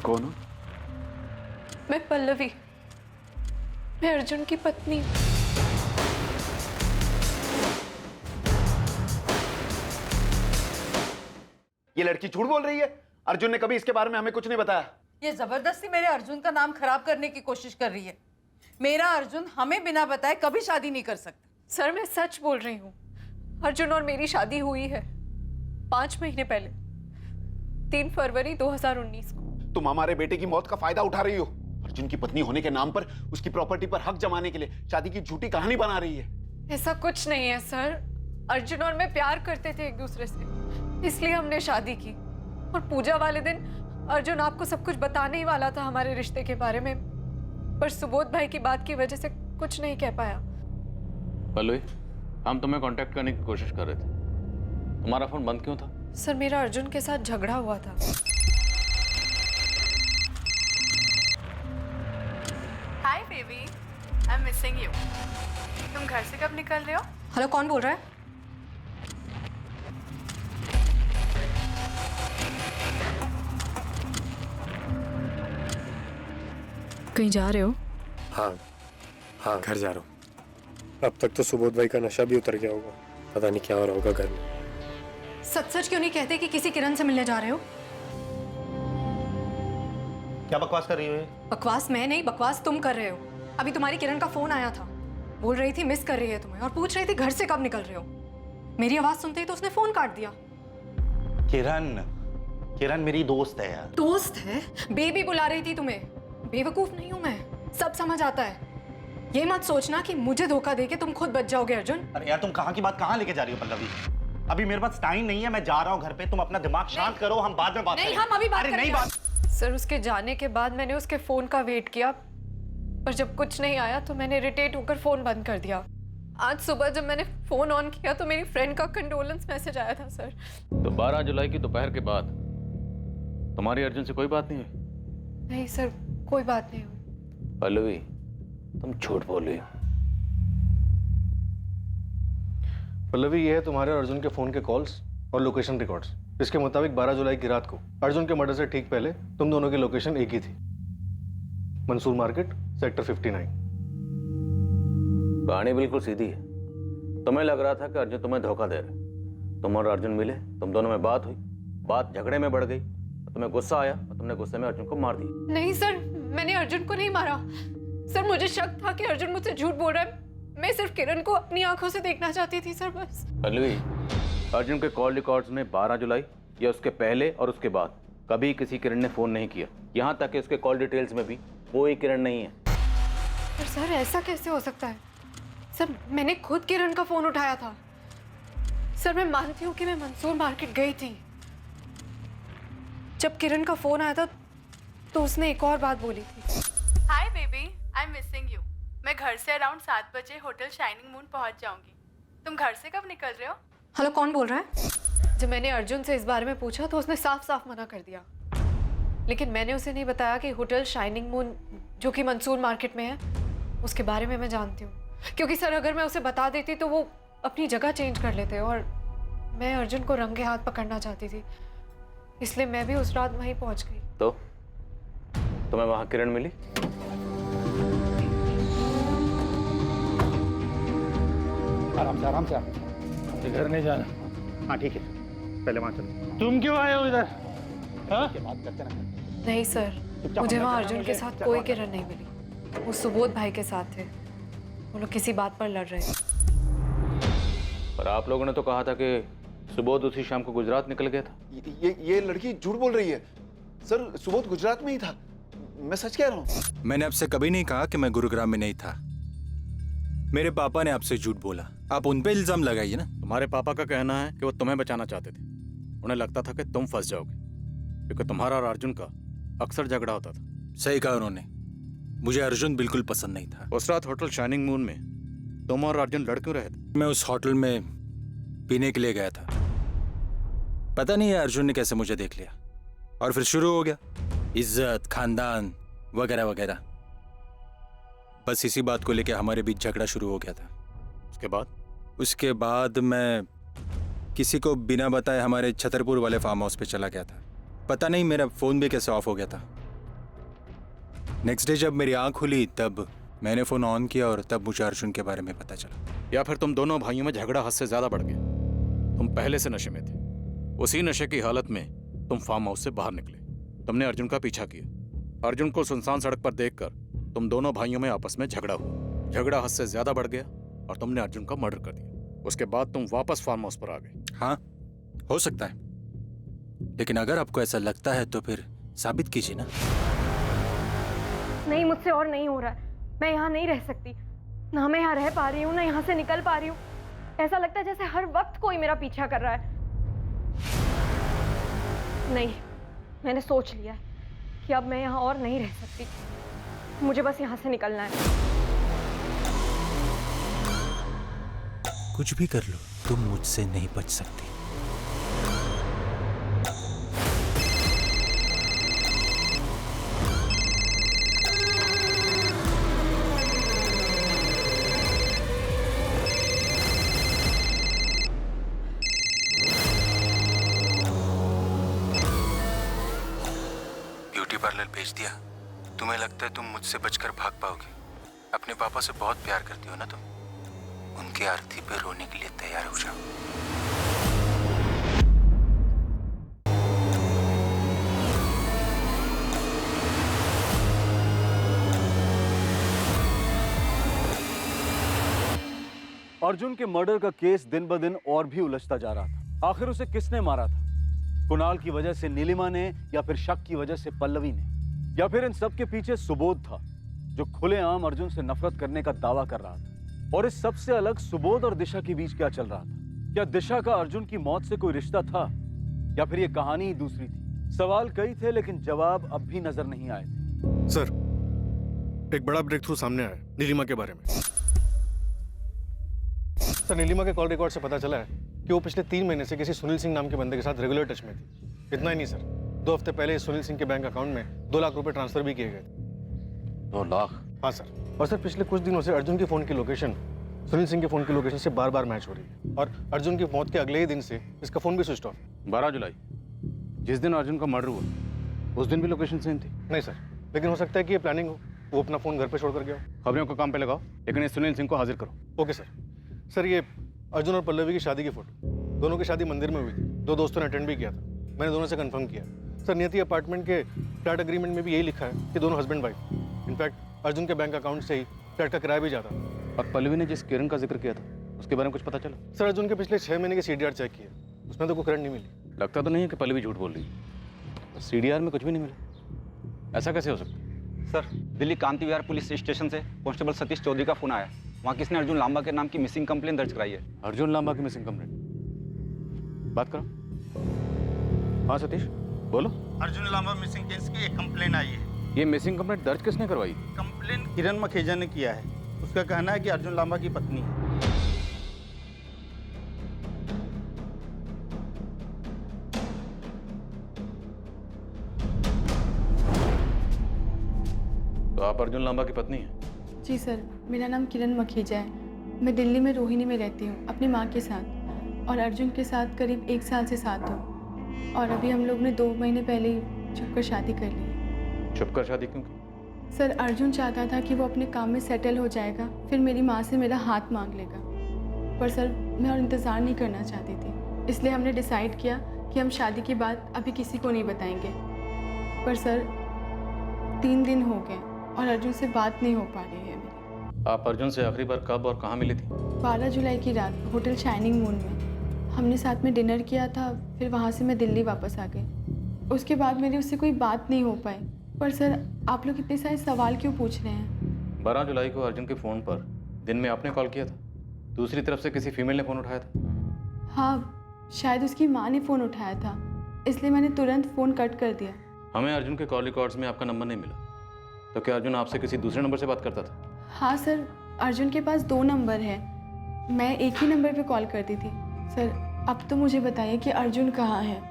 कौन हो? मैं पल्लवी, मैं अर्जुन की पत्नी। ये लड़की झूठ बोल रही है। अर्जुन ने कभी इसके बारे में हमें कुछ नहीं बताया। ये जबरदस्ती मेरे अर्जुन का नाम खराब करने की कोशिश कर रही है। मेरा अर्जुन हमें बिना बताए कभी शादी नहीं कर सकता। सर मैं सच बोल रही हूँ, अर्जुन और मेरी शादी हुई है 5 महीने पहले, 3 फरवरी 2019 को। तुम हमारे बेटे की मौत का फायदा उठा रही हो। अर्जुन की पत्नी होने के नाम पर उसकी प्रॉपर्टी पर हक जमाने के लिए शादी की झूठी कहानी बना रही है। ऐसा कुछ नहीं है सर, अर्जुन और मैं प्यार करते थे एक दूसरे से, इसलिए हमने शादी की। और पूजा वाले दिन अर्जुन आपको सब कुछ बताने ही वाला था हमारे रिश्ते के बारे में, पर सुबोध भाई की बात की वजह से कुछ नहीं कह पाया। पल्लवी, हम तुम्हें कांटेक्ट करने की कोशिश कर रहे थे, तुम्हारा फोन बंद क्यों था? सर मेरा अर्जुन के साथ झगड़ा हुआ था। Hi baby, I am missing you. तुम घर से कब निकल रहे हो? हेलो, कौन बोल रहा है? कहीं जा रहे हो? हाँ घर जा रहा हूँ। अब तक तो सुबोध भाई का नशा भी उतर गया होगा, पता नहीं क्या हो रहा होगा घर में। सच सच क्यों नहीं कहते कि किसी किरण से मिलने जा रहे हो? क्या बकवास कर रही हो? बकवास मैं नहीं, बकवास तुम कर रहे हो। अभी तुम्हारी किरण का फोन आया था, बोल रही थी मिस कर रही है तुम्हें, और पूछ रही थी घर से कब निकल रहे हो। मेरी आवाज सुनते ही तो उसने फोन काट दिया। किरण मेरी दोस्त है यार। दोस्त है? बेबी बुला रही थी तुम्हें। बेवकूफ नहीं हूं मैं, सब समझ आता है। ये मत सोचना कि मुझे धोखा देके तुम खुद बच जाओगे अर्जुन। अरे यार, तुम कहाँ की बात कहाँ लेके जा रही हो पल्लवी? अभी मेरे पास टाइम नहीं है, मैं जा रहा हूँ घर पे। तुम अपना दिमाग शांत करो, हम बाद में बात नहीं, करेंगे। हम अभी बात अरे करेंगे। नहीं बात। सर उसके जाने के बाद मैंने उसके फोन का वेट किया, पर जब कुछ नहीं आया तो मैंने इरिटेट होकर फोन बंद कर दिया। आज सुबह जब मैंने फोन ऑन किया तो मेरी फ्रेंड का कंडोलेंस मैसेज आया था सर। तो 12 जुलाई की दोपहर के बाद तुम्हारी अर्जुन से कोई बात नहीं हुई? नहीं सर, कोई बात नहीं हुई। पल्लवी, तुम झूठ बोल रही हो। पल्लवी, ये है तुम्हारे और अर्जुन के फोन के कॉल्स और लोकेशन रिकॉर्ड्स। इसके मुताबिक 12 जुलाई की रात को अर्जुन के मर्डर से ठीक पहले तुम दोनों की लोकेशन एक ही थी, मंसूर मार्केट, सेक्टर 59। कहानी बिल्कुल सीधी है। तुम्हें लग रहा था कि अर्जुन तुम्हें धोखा दे रहा। तुम और अर्जुन मिले, तुम दोनों में बात हुई, बात झगड़े में बढ़ गई, तुम्हें गुस्सा आया और तुमने गुस्से में अर्जुन को मार दिया। नहीं सर, मैंने अर्जुन को नहीं मारा सर। मुझे शक था कि अर्जुन मुझसे झूठ बोल रहा है। मैं सिर्फ किरण को अपनी आंखों से देखना चाहती थी सर, बस। पल्लवी, अर्जुन के कॉल रिकॉर्ड्स में 12 जुलाई या उसके पहले और उसके बाद कभी किसी किरण ने फोन नहीं किया। यहाँ तक कि उसके कॉल डिटेल्स में भी कोई किरण नहीं है। पर सर ऐसा कैसे हो सकता है? सर मैंने खुद किरण का फोन उठाया था। सर मैं मानती हूँ कि मैं मंसूर मार्केट गई थी। जब किरण का फोन आया था तो उसने एक और बात बोली थी। Hi baby, I am missing you. मैं घर से अराउंड 7 बजे होटल शाइनिंग मून पहुंच जाऊंगी। तुम घर से कब निकल रहे हो? हेलो, कौन बोल रहा है? जब मैंने अर्जुन से इस बारे में पूछा तो उसने साफ साफ मना कर दिया, लेकिन मैंने उसे नहीं बताया कि होटल शाइनिंग मून जो कि मंसूर मार्केट में है उसके बारे में मैं जानती हूँ, क्योंकि सर अगर मैं उसे बता देती तो वो अपनी जगह चेंज कर लेते और मैं अर्जुन को रंगे हाथ पकड़ना चाहती थी, इसलिए मैं भी उस रात वहीं पहुंच गई। तो तुम्हें वहां किरण मिली? आराम से घर नहीं जाना। हाँ ठीक है, पहले वहाँ चलो। तुम क्यों आए हो इधर? हाँ? बात करते ना। नहीं सर, मुझे वहाँ अर्जुन के साथ कोई किरण नहीं मिली, वो सुबोध भाई के साथ थे, वो लोग किसी बात पर लड़ रहे थे। पर आप लोगों ने तो कहा था कि सुबोध उसी शाम को गुजरात निकल गया था। ये लड़की झूठ बोल रही है सर। सुबोध गुजरात में ही था, मैं सच कह रहा हूँ। मैंने आपसे कभी नहीं कहा कि मैं गुरुग्राम में नहीं था। मेरे पापा ने आपसे झूठ बोला, आप उन पे इल्जाम लगाइए ना। तुम्हारे पापा का कहना है कि वो तुम्हें बचाना चाहते थे, उन्हें लगता था कि तुम फंस जाओगे, क्योंकि तुम्हारा और अर्जुन का अक्सर झगड़ा होता था। सही कहा उन्होंने, मुझे अर्जुन बिल्कुल पसंद नहीं था। उस रात होटल शाइनिंग मून में तुम और अर्जुन लड़ क्यों रहे थे? मैं उस होटल में पीने के लिए गया था, पता नहीं है अर्जुन ने कैसे मुझे देख लिया और फिर शुरू हो गया इज्जत, खानदान वगैरह वगैरह। बस इसी बात को लेकर हमारे बीच झगड़ा शुरू हो गया था। उसके बाद मैं किसी को बिना बताए हमारे छतरपुर वाले फार्म हाउस पे चला गया था। पता नहीं मेरा फोन भी कैसे ऑफ हो गया था। नेक्स्ट डे जब मेरी आंख खुली तब मैंने फोन ऑन किया और तब मुझे अर्जुन के बारे में पता चला। या फिर तुम दोनों भाइयों में झगड़ा हद से ज्यादा बढ़ गया? तुम पहले से नशे में थे, उसी नशे की हालत में तुम फार्म हाउस से बाहर निकले। तुमने अर्जुन का पीछा किया। अर्जुन को सुनसान सड़क पर देखकर तुम दोनों भाइयों में आपस में झगड़ा हुआ। झगड़ा हद से ज्यादा बढ़ गया और तुमने अर्जुन का मर्डर कर दिया। उसके बाद तुम वापस फार्म हाउस पर आ गए। हाँ, हो सकता है, लेकिन अगर आपको ऐसा लगता है तो फिर साबित कीजिए ना। नहीं, मुझसे और नहीं हो रहा है। मैं यहाँ नहीं रह सकती, ना मैं यहाँ रह पा रही हूँ ना यहाँ से निकल पा रही हूँ। ऐसा लगता है जैसे हर वक्त कोई मेरा पीछा कर रहा है। नहीं, मैंने सोच लिया है कि अब मैं यहाँ और नहीं रह सकती, मुझे बस यहाँ से निकलना है। कुछ भी कर लो, तुम मुझसे नहीं बच सकती। ब्यूटी पार्लर भेज दिया। तुम्हें लगता है तुम मुझसे बचकर भाग पाओगे? अपने पापा से बहुत प्यार करती हो ना तुम, उनकी आरती पे रोने के लिए तैयार हो जाओ। अर्जुन के मर्डर का केस दिन ब दिन और भी उलझता जा रहा था। आखिर उसे किसने मारा था? कुणाल की वजह से नीलिमा ने, या फिर शक की वजह से पल्लवी ने, या फिर इन सब के पीछे सुबोध था जो खुलेआम अर्जुन से नफरत करने का दावा कर रहा था। और इस सबसे अलग सुबोध और दिशा के बीच क्या चल रहा था? क्या दिशा का अर्जुन की मौत से कोई रिश्ता था, या फिर ये कहानी ही दूसरी थी? सवाल कई थे लेकिन जवाब अब भी नजर नहीं आए थे। सर, एक बड़ा ब्रेक थ्रू सामने आया नीलिमा के बारे में। सर, नीलिमा के कॉल रिकॉर्ड से पता चला है कि वो पिछले 3 महीने से किसी सुनील सिंह नाम के बंदे के साथ रेगुलर टच में थी। इतना ही नहीं सर, 2 हफ्ते पहले इस सुनील सिंह के बैंक अकाउंट में 2 लाख रुपए ट्रांसफर भी किए गए थे। 2 लाख? हाँ सर। और सर, पिछले कुछ दिनों से अर्जुन के फोन की लोकेशन सुनील सिंह के फोन की लोकेशन से बार-बार मैच हो रही है, और अर्जुन की मौत के अगले ही दिन से इसका फोन भी स्विच ऑफ। 12 जुलाई, जिस दिन अर्जुन का मर्डर हुआ, उस दिन भी लोकेशन सेम थी? नहीं सर, लेकिन हो सकता है कि ये प्लानिंग हो, वो अपना फोन घर पे छोड़ कर गया हो। खबरों को काम पे लगाओ, लेकिन इस सुनील सिंह को हाजिर करो। Okay sir. सर, ये अर्जुन और पल्लवी की शादी की फोटो, दोनों की शादी मंदिर में हुई थी। 2 दोस्तों ने अटेंड भी किया था, मैंने दोनों से कंफर्म किया। सर, नियति अपार्टमेंट के फ्लैट एग्रीमेंट में भी यही लिखा है कि दोनों हस्बैंड वाइफ। इनफैक्ट अर्जुन के बैंक अकाउंट से ही फ्लैट का किराया भी जाता था। और पल्लवी ने जिस किरण का जिक्र किया था, उसके बारे में कुछ पता चला? सर, अर्जुन के पिछले 6 महीने के CDR चेक किए, उसमें तो कोई किरण नहीं मिली। लगता तो नहीं है कि पल्लवी झूठ बोल रही है। CDR में कुछ भी नहीं मिला, ऐसा कैसे हो सकता है? सर, दिल्ली कांति विहार पुलिस स्टेशन से कांस्टेबल सतीश चौधरी का फोन आया। वहाँ किसने अर्जुन लांबा के नाम की मिसिंग कंप्लेन दर्ज कराई है। अर्जुन लांबा की मिसिंग कंप्लेन? बात करो। हाँ सतीश, बोलो। अर्जुन लांबा मिसिंग केस की एक कंप्लेन आई है। ये मिसिंग कंप्लेंट दर्ज किसने करवाई? कंप्लेन किरण मखेजा ने किया है। उसका कहना है कि अर्जुन लांबा की पत्नी है। आप अर्जुन लांबा की पत्नी हैं? जी सर, मेरा नाम किरण मखीजा है। मैं दिल्ली में रोहिणी में रहती हूँ अपनी माँ के साथ, और अर्जुन के साथ करीब 1 साल से साथ हूँ। और अभी हम लोग ने 2 महीने पहले ही छुपकर शादी कर ली है। छुपकर शादी क्यों की? सर, अर्जुन चाहता था कि वो अपने काम में सेटल हो जाएगा, फिर मेरी माँ से मेरा हाथ मांग लेगा। पर सर, मैं और इंतज़ार नहीं करना चाहती थी, इसलिए हमने डिसाइड किया कि हम शादी की बात अभी किसी को नहीं बताएंगे। पर सर, 3 दिन हो गए और अर्जुन से बात नहीं हो पा रही है मेरी। आप अर्जुन से आखिरी बार कब और कहाँ मिली थी? 12 जुलाई की रात होटल शाइनिंग मून में। हमने साथ में डिनर किया था, फिर वहाँ से मैं दिल्ली वापस आ गई। उसके बाद मेरी उससे कोई बात नहीं हो पाई। पर सर, आप लोग इतने सारे सवाल क्यों पूछ रहे हैं? 12 जुलाई को अर्जुन के फ़ोन पर दिन में आपने कॉल किया था, दूसरी तरफ से किसी फीमेल ने फ़ोन उठाया था? हाँ, शायद उसकी माँ ने फ़ोन उठाया था, इसलिए मैंने तुरंत फ़ोन कट कर दिया। हमें अर्जुन के कॉल रिकॉर्ड्स में आपका नंबर नहीं मिला, तो क्या अर्जुन आपसे किसी दूसरे नंबर से बात करता था? हाँ सर, अर्जुन के पास 2 नंबर है, मैं एक ही नंबर पे कॉल करती थी। सर, अब तो मुझे बताइए कि अर्जुन कहाँ है?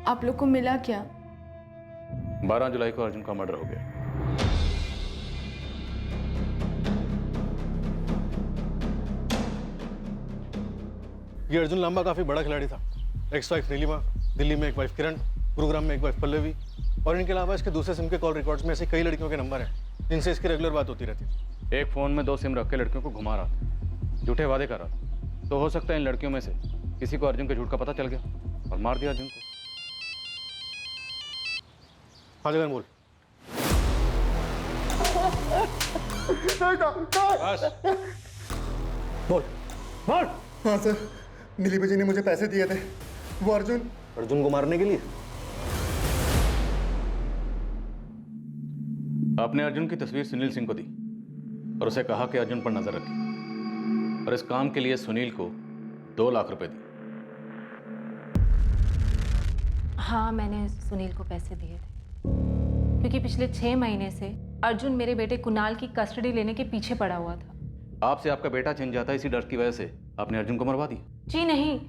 आप लोग को मिला क्या? 12 जुलाई को अर्जुन का मर्डर हो गया। ये अर्जुन लांबा काफी बड़ा खिलाड़ी था। एक्स वाइफ नीलिमा, दिल्ली में एक वाइफ किरण, गुरुग्राम में एक वाइफ पल्लवी, और इनके अलावा इसके दूसरे सिम के कॉल रिकॉर्ड्स में ऐसे कई लड़कियों के नंबर हैं जिनसे इसकी रेगुलर बात होती रहती है। एक फ़ोन में 2 सिम रख के लड़कियों को घुमा रहा था, झूठे वादे कर रहा था। तो हो सकता है इन लड़कियों में से किसी को अर्जुन के झूठ का पता चल गया और मार दिया अर्जुन को। हाँ जगन बोल। बोल बोल। हाँ सर, नीलिमा जी ने मुझे पैसे दिए थे, वो अर्जुन को मारने के लिए। आपने अर्जुन की तस्वीर सुनील सिंह को दी और उसे कहा कि अर्जुन पर नजर रखें, और इस काम के लिए सुनील को 2 लाख रुपए दिए। हाँ, मैंने सुनील को पैसे दिए थे क्योंकि पिछले 6 महीने से अर्जुन मेरे बेटे कुणाल की कस्टडी लेने के पीछे पड़ा हुआ था। आपसे आपका बेटा छिन जाता, इसी डर की वजह से आपने अर्जुन को मरवा दिया? जी नहीं,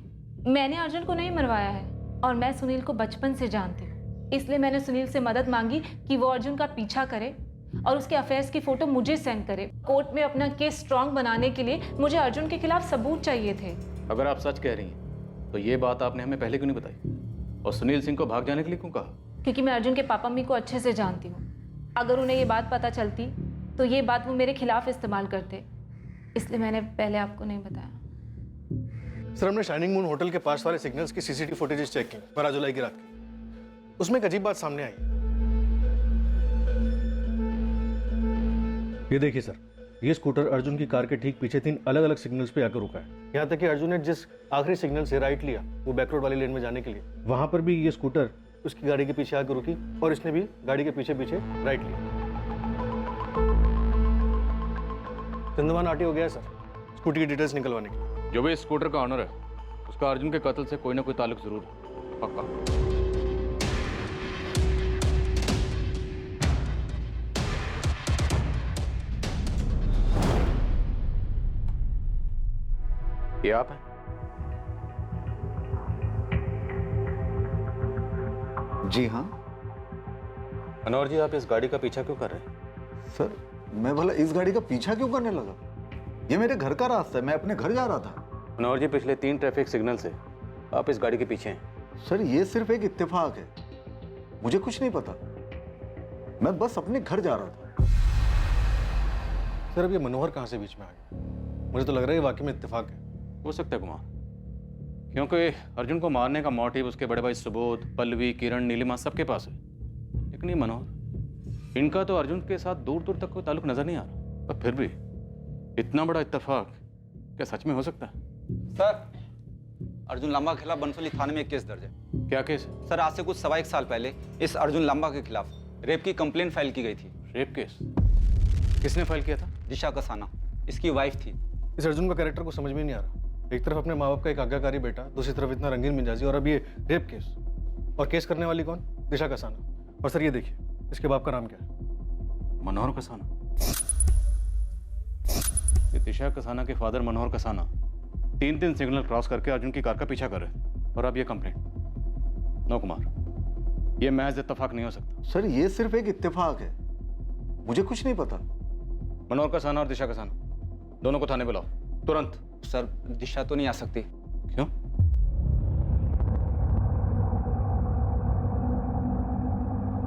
मैंने अर्जुन को नहीं मरवाया है, और मैं सुनील को बचपन से जानती हूँ, इसलिए मैंने सुनील से मदद मांगी कि वो अर्जुन का पीछा करे और उसके अफेयर्स की फोटो मुझे सेंड करे। कोर्ट में अपना केस स्ट्रांग बनाने के लिए मुझे अर्जुन के खिलाफ सबूत चाहिए थे। अगर आप सच कह रही हैं तो ये बात आपने हमें पहले क्यों नहीं बताई, और सुनील सिंह को भाग जाने के लिए क्यों कहा? क्योंकि मैं अर्जुन के पापा मम्मी को अच्छे से जानती हूँ। अगर उन्हें ये बात पता चलती तो ये बात वो मेरे खिलाफ इस्तेमाल करते, इसलिए मैंने पहले आपको नहीं बताया। सर, हमने शाइनिंग मून होटल के पास वाले सिग्नल्स की सीसीटीवी फुटेजेस चेक की 12 जुलाई की रात की। उसमें एक अजीब बात सामने आई। ये देखिए सर, ये स्कूटर अर्जुन की कार के ठीक पीछे 3 अलग अलग सिग्नल्स पे आकर रुका है। यहाँ तक कि अर्जुन ने जिस आखिरी सिग्नल से राइट लिया, वो बैक रोड वाली लेन में जाने के लिए, वहां पर भी ये स्कूटर उसकी गाड़ी के पीछे आकर रुकी और इसने भी गाड़ी के पीछे पीछे राइट लिया। चंदमान आटी हो गया है सर स्कूटी की डिटेल्स निकलवाने की। जो भी इस स्कूटर का ऑनर है, उसका अर्जुन के कत्ल से कोई ना कोई ताल्लुक जरूर है, पक्का। ये आप हैं? जी हाँ। मनोहर जी, आप इस गाड़ी का पीछा क्यों कर रहे हैं? सर, मैं भला इस गाड़ी का पीछा क्यों करने लगा? ये मेरे घर का रास्ता है, मैं अपने घर जा रहा था। मनोहर जी, पिछले 3 ट्रैफिक सिग्नल से आप इस गाड़ी के पीछे हैं। सर, ये सिर्फ एक इत्तेफाक है, मुझे कुछ नहीं पता, मैं बस अपने घर जा रहा था। सर, अब ये मनोहर कहाँ से बीच में आ गया? मुझे तो लग रहा है वाकई में इत्तेफाक है। हो सकता है कुमार, क्योंकि अर्जुन को मारने का मोटिव उसके बड़े भाई सुबोध, पल्लवी, किरण, नीलिमा सबके पास है, लेकिन ये मनोहर, इनका तो अर्जुन के साथ दूर दूर तक कोई ताल्लुक नजर नहीं आ रहा। पर फिर भी इतना बड़ा इत्तेफाक क्या सच में हो सकता है? सर, अर्जुन लांबा के खिलाफ बनसोली थाने में एक केस दर्ज है। क्या केस है? सर, आज से कुछ 1.25 साल पहले इस अर्जुन लांबा के खिलाफ रेप की कंप्लेंट फाइल की गई थी। Rape case? किसने फाइल किया था? दिशा कसाना, इसकी वाइफ थी। इस अर्जुन का कैरेक्टर को समझ में नहीं आ रहा। एक तरफ अपने माँ बाप का एक आज्ञाकारी बेटा, दूसरी तरफ इतना रंगीन मिजाजी, और अब ये रेप केस। और केस करने वाली कौन? दिशा कसाना। और सर, ये देखिए, इसके बाप का नाम क्या है? मनोहर कसाना। ये दिशा कसाना के फादर मनोहर कसाना 3 सिग्नल क्रॉस करके अर्जुन की कार का पीछा कर रहे हैं, और अब ये कंप्लेंट। नो कुमार, ये महज इत्तेफाक नहीं हो सकता। सर, ये सिर्फ एक इत्तेफाक है, मुझे कुछ नहीं पता। मनोहर का साना और दिशा का साना, दोनों को थाने बुलाओ तुरंत। सर दिशा तो नहीं आ सकती। क्यों?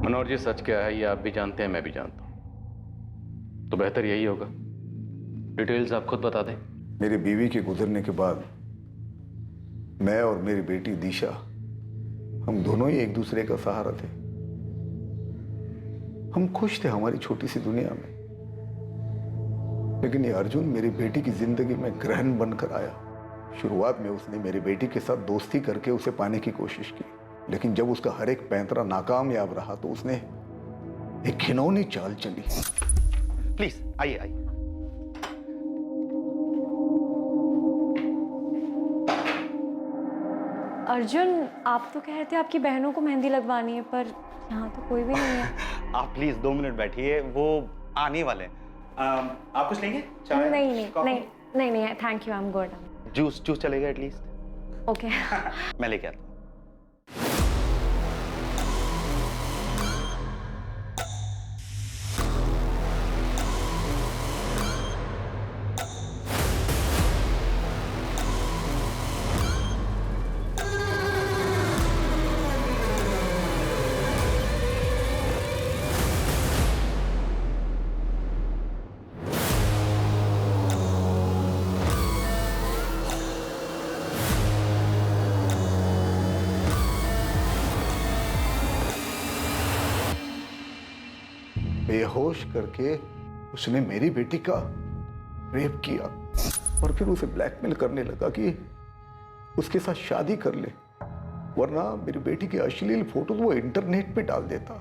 मनोहर जी, सच क्या है ये आप भी जानते हैं, मैं भी जानता हूं, तो बेहतर यही होगा डिटेल्स आप खुद बता दें। मेरी बीवी के गुजरने के बाद मैं और मेरी बेटी दिशा, हम दोनों ही एक दूसरे का सहारा थे। हम खुश थे हमारी छोटी सी दुनिया में, लेकिन ये अर्जुन मेरी बेटी की जिंदगी में ग्रहण बनकर आया। शुरुआत में उसने मेरी बेटी के साथ दोस्ती करके उसे पाने की कोशिश की, लेकिन जब उसका हर एक पैंतरा नाकामयाब रहा तो उसने एक घिनौनी चाल चली। प्लीज आइए आइए। अर्जुन, आप तो कह रहे थे आपकी बहनों को मेहंदी लगवानी है, पर यहाँ तो कोई भी नहीं है। आप प्लीज 2 मिनट बैठिए, वो आने वाले हैं। आप कुछ लेंगे? चाय? नहीं, thank you, I am good. Juice चलेगा एटलीस्ट? ओके। मैं लेके आता हूँ। बेहोश करके उसने मेरी बेटी का रेप किया और फिर उसे ब्लैकमेल करने लगा कि उसके साथ शादी कर ले, वरना मेरी बेटी की अश्लील फोटो वो इंटरनेट पे डाल देता।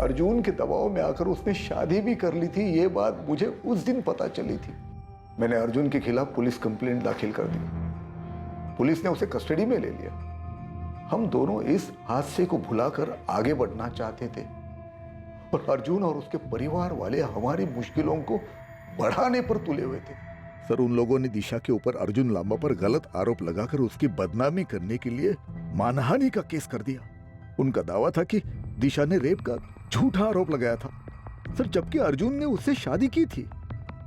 अर्जुन के दबाव में आकर उसने शादी भी कर ली थी। ये बात मुझे उस दिन पता चली थी। मैंने अर्जुन के खिलाफ पुलिस कंप्लेंट दाखिल कर दी। पुलिस ने उसे कस्टडी में ले लिया। हम दोनों इस हादसे को भुलाकर आगे बढ़ना चाहते थे और अर्जुन और उसके परिवार वाले हमारी मुश्किलों को बढ़ाने पर तुले हुए थे। सर, उन लोगों ने दिशा के ऊपर अर्जुन लांबा पर गलत आरोप लगाकर उसकी बदनामी करने के लिए मानहानि का केस कर दिया। उनका दावा था कि दिशा ने रेप का झूठा आरोप लगाया था सर, जबकि अर्जुन ने उससे शादी की थी।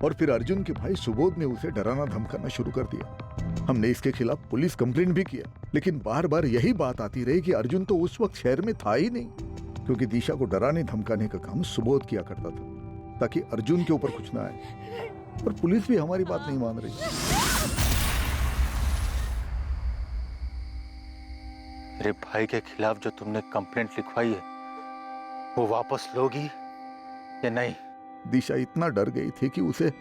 और फिर अर्जुन के भाई सुबोध ने उसे डराना धमकाना शुरू कर दिया। हमने इसके खिलाफ पुलिस कंप्लेंट भी किया, लेकिन बार बार यही बात आती रही कि अर्जुन तो उस वक्त शहर में था ही नहीं, क्योंकि दिशा को डराने धमकाने का काम सुबोध किया करता था ताकि अर्जुन के ऊपर कुछ ना आए। और पुलिस भी हमारी बात नहीं मान रही। मेरे भाई के खिलाफ जो तुमने कंप्लेंट लिखवाई है वो वापस लोगी या नहीं? दिशा इतना डर गई थी कि उसे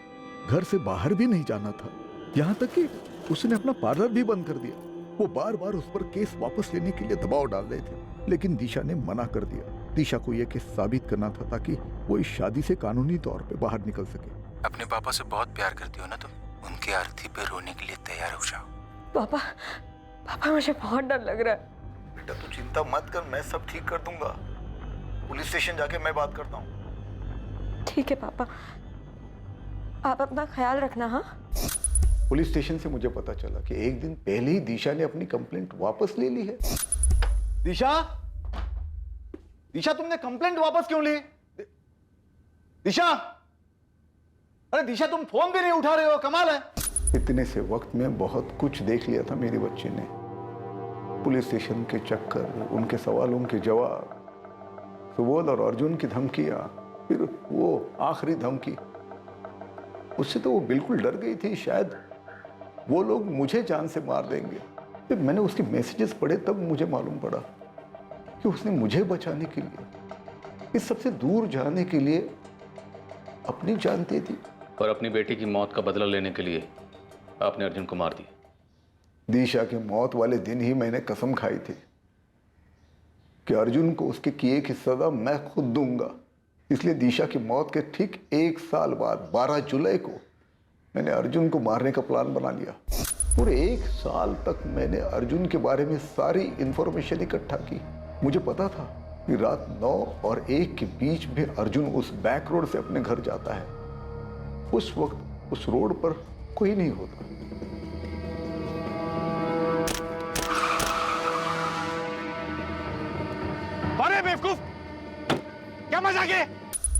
घर से बाहर भी नहीं जाना था, यहाँ तक कि उसने अपना पार्लर भी बंद कर दिया। वो बार बार उस पर केस वापस लेने के लिए दबाव डाल रहे थे, लेकिन दिशा ने मना कर दिया। दिशा को यह केस साबित करना था ताकि वो इस शादी से कानूनी तौर पे बाहर निकल सके। अपने पापा से बहुत प्यार करती हो ना तुम, उनकी अर्थी पे रोने के लिए तैयार हो जाओ। पापा मुझे बहुत डर लग रहा है। बेटा तू चिंता मत कर, मैं सब ठीक कर दूंगा। पुलिस स्टेशन जाके मैं बात करता हूँ। ठीक है पापा, आप अपना ख्याल रखना। हाँ, पुलिस स्टेशन से मुझे पता चला कि एक दिन पहले ही दिशा ने अपनी कंप्लेंट वापस ले ली है। दिशा, दिशा तुमने कंप्लेंट वापस क्यों ली? दिशा, अरे दिशा तुम फोन भी नहीं उठा रहे हो, कमाल है। इतने से वक्त में बहुत कुछ देख लिया था मेरे बच्चे ने। पुलिस स्टेशन के चक्कर, उनके सवालों के जवाब, सुबोध और अर्जुन की धमकियां, फिर वो आखिरी धमकी, उससे तो वो बिल्कुल डर गई थी। शायद वो लोग मुझे जान से मार देंगे। जब मैंने उसके मैसेजेस पढ़े तब मुझे मालूम पड़ा कि उसने मुझे बचाने के लिए, इस सबसे दूर जाने के लिए अपनी जान दे दी। और अपनी बेटी की मौत का बदला लेने के लिए आपने अर्जुन को मार दिया। दिशा की मौत वाले दिन ही मैंने कसम खाई थी कि अर्जुन को उसके किए की सजा मैं खुद दूंगा। इसलिए दिशा की मौत के ठीक 1 साल बाद 12 जुलाई को मैंने अर्जुन को मारने का प्लान बना लिया। पूरे 1 साल तक मैंने अर्जुन के बारे में सारी इंफॉर्मेशन इकट्ठा की। मुझे पता था कि रात 9 और 1 के बीच में अर्जुन उस बैक रोड से अपने घर जाता है। उस वक्त उस रोड पर कोई नहीं होता। अरे बेवकूफ, क्या मजाक है?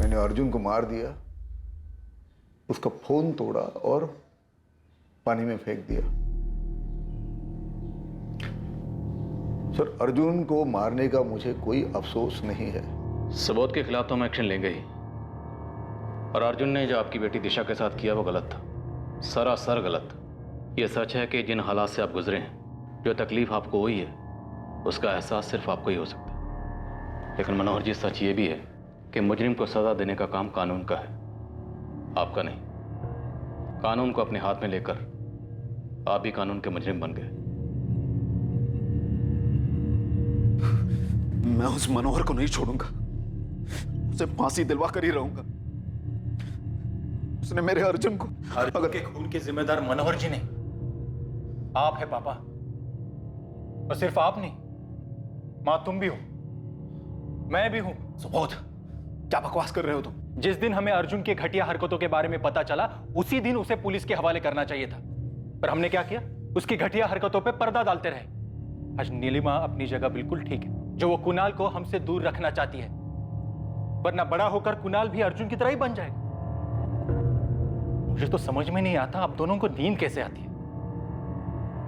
मैंने अर्जुन को मार दिया, उसका फोन तोड़ा और पानी में फेंक दिया। सर, अर्जुन को मारने का मुझे कोई अफसोस नहीं है। सबूत के खिलाफ तो हम एक्शन लेंगे ही। और अर्जुन ने जो आपकी बेटी दिशा के साथ किया वो गलत था, सरासर गलत। ये सच है कि जिन हालात से आप गुजरे हैं, जो तकलीफ आपको हुई है, उसका एहसास सिर्फ आपको ही हो सकता है। लेकिन मनोहर जी, सच ये भी है कि मुजरिम को सजा देने का काम कानून का है, आपका नहीं। कानून को अपने हाथ में लेकर आप भी कानून के मुजरिम बन गए। मैं उस मनोहर को नहीं छोड़ूंगा, उसे फांसी दिलवा कर ही रहूंगा। उसने मेरे अर्जुन को अर्जुन के खून के जिम्मेदार मनोहर जी नहीं, आप है पापा। और सिर्फ आप नहीं, मां तुम भी हो, मैं भी हूं। सुबोध, क्या बकवास कर रहे हो तुम? जिस दिन हमें अर्जुन की घटिया हरकतों के बारे में पता चला, उसी दिन उसे पुलिस के हवाले करना चाहिए था, पर हमने क्या किया? उसकी घटिया हरकतों पे पर्दा डालते रहे। आज नीलिमा अपनी जगह बिल्कुल ठीक है, जो वो कुणाल को हमसे दूर रखना चाहती है, वरना बड़ा होकर कुणाल भी अर्जुन की तरह ही बन जाएगा। मुझे तो समझ में नहीं आता आप दोनों को नींद कैसे आती है।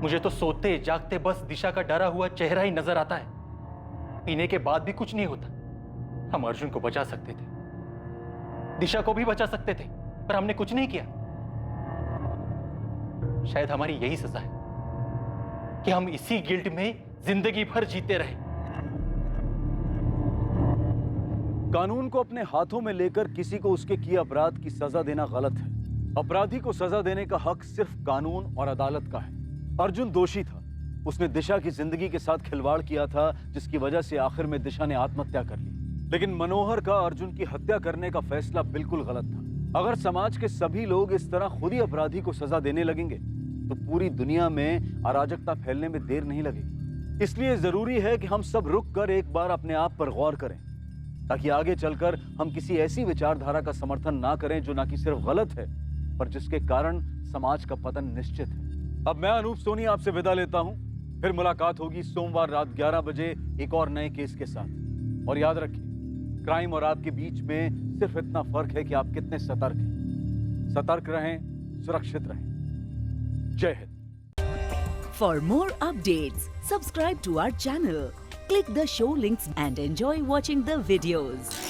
मुझे तो सोते जागते बस दिशा का डरा हुआ चेहरा ही नजर आता है। पीने के बाद भी कुछ नहीं होता। हम अर्जुन को बचा सकते थे, दिशा को भी बचा सकते थे, पर हमने कुछ नहीं किया। शायद हमारी यही सजा है कि हम इसी गिल्ट में जिंदगी भर जीते रहे। कानून को अपने हाथों में लेकर किसी को उसके किए अपराध की सजा देना गलत है। अपराधी को सजा देने का हक सिर्फ कानून और अदालत का है। अर्जुन दोषी था, उसने दिशा की जिंदगी के साथ खिलवाड़ किया था, जिसकी वजह से आखिर में दिशा ने आत्महत्या कर ली। लेकिन मनोहर का अर्जुन की हत्या करने का फैसला बिल्कुल गलत था। अगर समाज के सभी लोग इस तरह खुद ही अपराधी को सजा देने लगेंगे तो पूरी दुनिया में अराजकता फैलने में देर नहीं लगेगी। इसलिए जरूरी है कि हम सब रुक कर एक बार अपने आप पर गौर करें, ताकि आगे चलकर हम किसी ऐसी विचारधारा का समर्थन ना करें जो ना कि सिर्फ गलत है, पर जिसके कारण समाज का पतन निश्चित है। अब मैं अनूप सोनी आपसे विदा लेता हूं। फिर मुलाकात होगी सोमवार रात 11 बजे एक और नए केस के साथ। और याद रखिए, क्राइम और आपके बीच में सिर्फ इतना फर्क है कि आप कितने सतर्क हैं। सतर्क रहें, सुरक्षित रहें। जय Hind. For more updates, subscribe to our channel, click the show links and enjoy watching the videos.